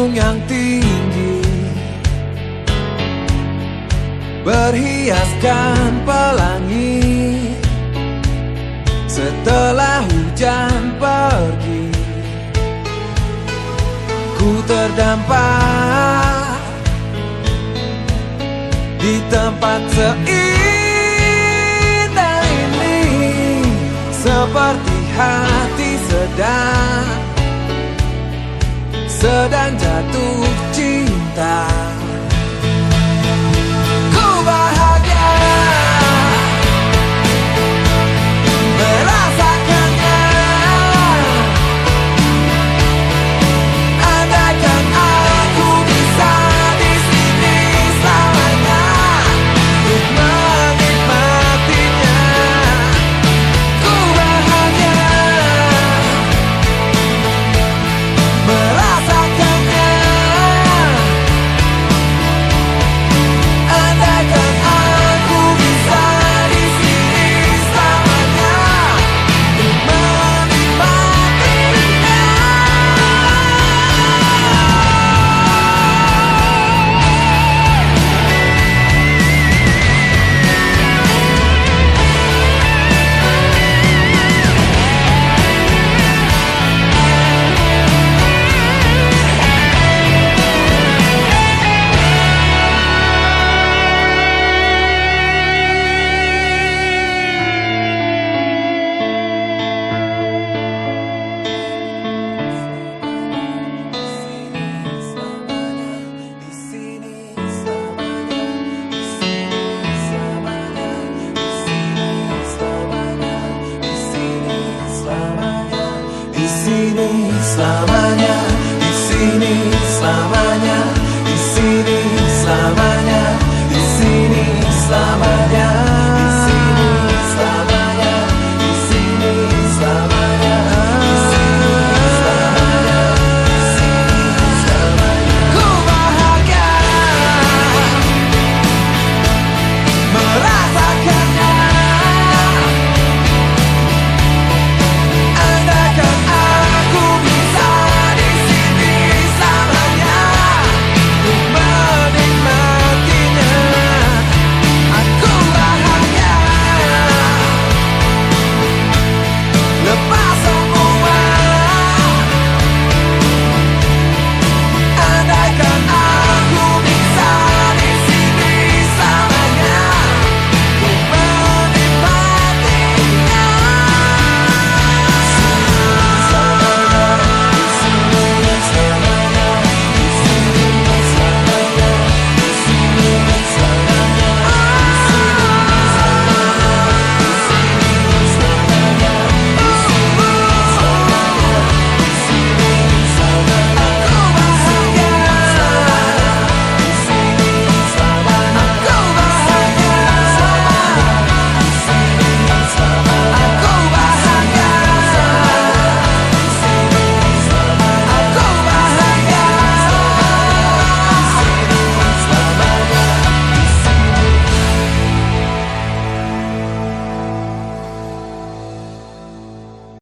gunung yang tinggi, berhiaskan pelangi. Setelah hujan pergi, ku terdampar di tempat seindah ini, seperti hati sedang jatuh cinta. Ku bahagia merasakannya. Andaikan aku bisa di sini selamanya untuk menikmatinya. Ku bahagia merasakannya. Andaikan aku bisa di sini selamanya untuk menikmatinya. Di sini selamanya, di sini selamanya.